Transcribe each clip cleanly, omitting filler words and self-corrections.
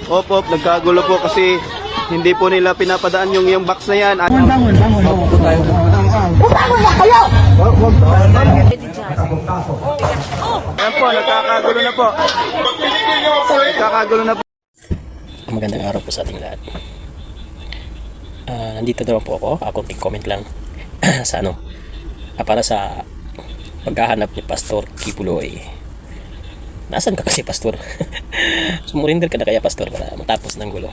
Opo, nagkagulo po kasi hindi po nila pinapadaan yung box na yan. Bangon. Bangon na kayo! Ayan po, nagkakagulo na po. Nagkakagulo na po. Magandang araw po sa ating lahat. Nandito naman po ako. Konting comment lang sa para sa paghahanap ni Pastor Kibuloy. Nasaan ka kasi, Pastor? Sumurinder ka na kaya, Pastor, para matapos ng gulo.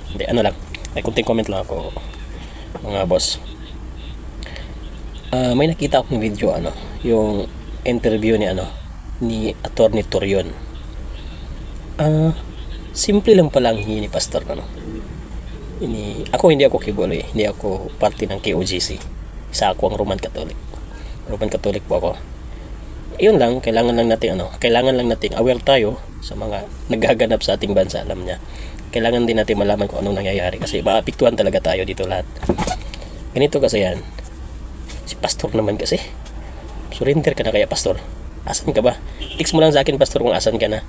Hindi, lang. May konting comment lang ako, mga boss. May nakita akong video, yung interview ni Attorney Torion. Simple lang pala ang hihingi ni Pastor, Ako hindi ako Kibuloy, hindi ako parte ng KOGC. Isa ako ang Roman Catholic. Roman Catholic po ako. Yun lang, kailangan lang nating aware tayo sa mga nagaganap sa ating bansa, alam niya. Kailangan din natin malaman kung anong nangyayari kasi maapektuhan talaga tayo dito lahat. Ganito kasi yan. Si Pastor naman kasi. Surrender ka na kaya, Pastor? Asan ka ba? Text mo lang sa akin, Pastor, kung asan ka na.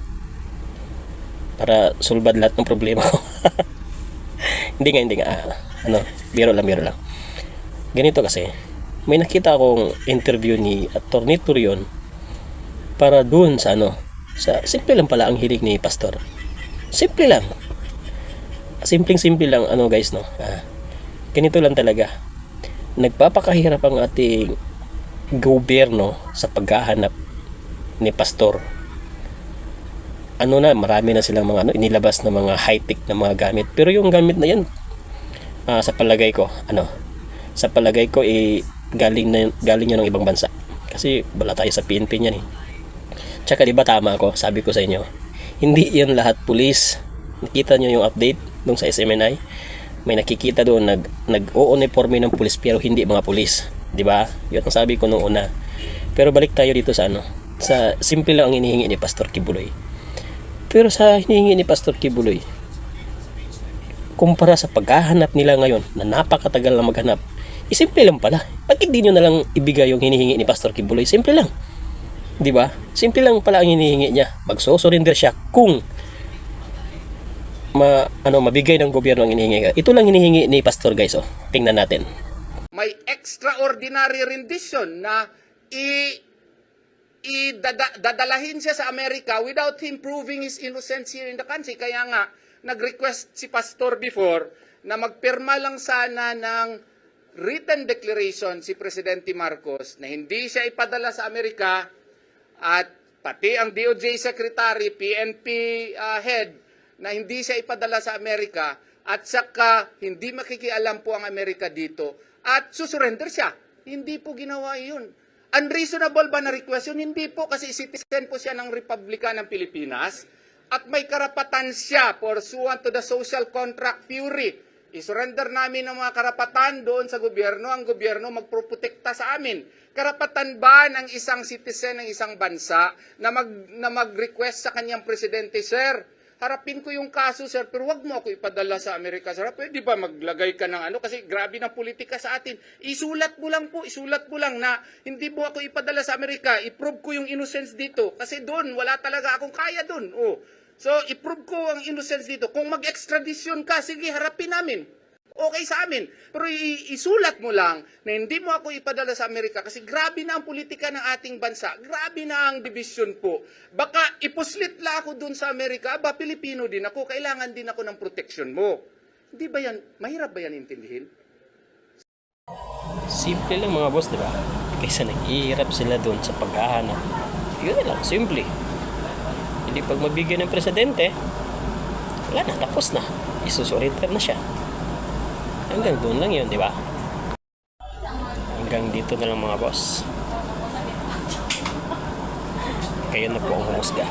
Para sulbad lahat ng problema ko. Hindi nga. Biro lang. Ganito kasi. May nakita akong interview ni Attorney Torion para doon sa simple lang pala ang hilig ni Pastor. Simple lang. Simple lang guys, ganito lang talaga. Nagpapakahirap ang ating gobyerno sa paghahanap ni Pastor. Marami na silang mga inilabas na mga high-tech na mga gamit. Pero yung gamit na yan, sa palagay ko, galing yan ng ibang bansa. Kasi wala tayo sa PNP niyan . Tsaka diba tama ako, sabi ko sa inyo, hindi yan lahat pulis. Nakita nyo yung update dun sa SMNI, may nakikita doon nag-o-uniforme ng pulis pero hindi mga pulis, diba? Yun ang sabi ko nung una. Pero balik tayo dito sa sa simple lang ang hinihingi ni Pastor Kibuloy. Pero sa hinihingi ni Pastor Kibuloy, kumpara sa paghahanap nila ngayon na napakatagal na maghanap, simple lang pala. Bakit di nyo na lang ibigay yung hinihingi ni Pastor Kibuloy? Simple lang. Di ba? Simple lang pala ang hinihingi niya. Magso-surrender siya kung mabigay ng gobyerno ang hinihingi. Ito lang hinihingi ni Pastor, guys. Tingnan natin. May extraordinary rendition na dadalahin siya sa Amerika without him proving his innocence here in the country. Kaya nga, nag-request si Pastor before na magpirma lang sana ng written declaration si Presidente Marcos na hindi siya ipadala sa Amerika at pati ang DOJ Secretary, PNP head na hindi siya ipadala sa Amerika at saka hindi makikialam po ang Amerika dito at susurrender siya. Hindi po ginawa yun. Unreasonable ba na request yun? Hindi po, kasi citizen po siya ng Republika ng Pilipinas at may karapatan siya pursuant to the social contract theory. I-surrender namin ang mga karapatan doon sa gobyerno, ang gobyerno magproprotekta sa amin. Karapatan ba ng isang citizen ng isang bansa na mag-request sa kanyang presidente, Sir, harapin ko yung kaso, sir, pero wag mo ako ipadala sa Amerika, sir. Pwede ba maglagay ka ng kasi grabe ng politika sa atin. Isulat mo lang na hindi mo ako ipadala sa Amerika. I-prove ko yung innocence dito. Kasi doon, wala talaga akong kaya doon. So, i-prove ko ang innocence dito. Kung mag-extradition ka, sige, harapin namin. Okay sa amin. Pero isulat mo lang na hindi mo ako ipadala sa Amerika kasi grabe na ang politika ng ating bansa. Grabe na ang division po. Baka ipuslit la ako dun sa Amerika, Pilipino din ako, kailangan din ako ng protection mo. Hindi ba yan, mahirap ba yan intindihin? Simple lang mga boss, diba? Kaysa nag-ihirap sila doon sa paghahanap. Yun lang, simple. Hindi pag mabigyan ng presidente, wala na, tapos na. Isusurrender na siya. Hanggang doon lang yun, di ba? Hanggang dito na lang mga boss. Kayo na po ang humusga.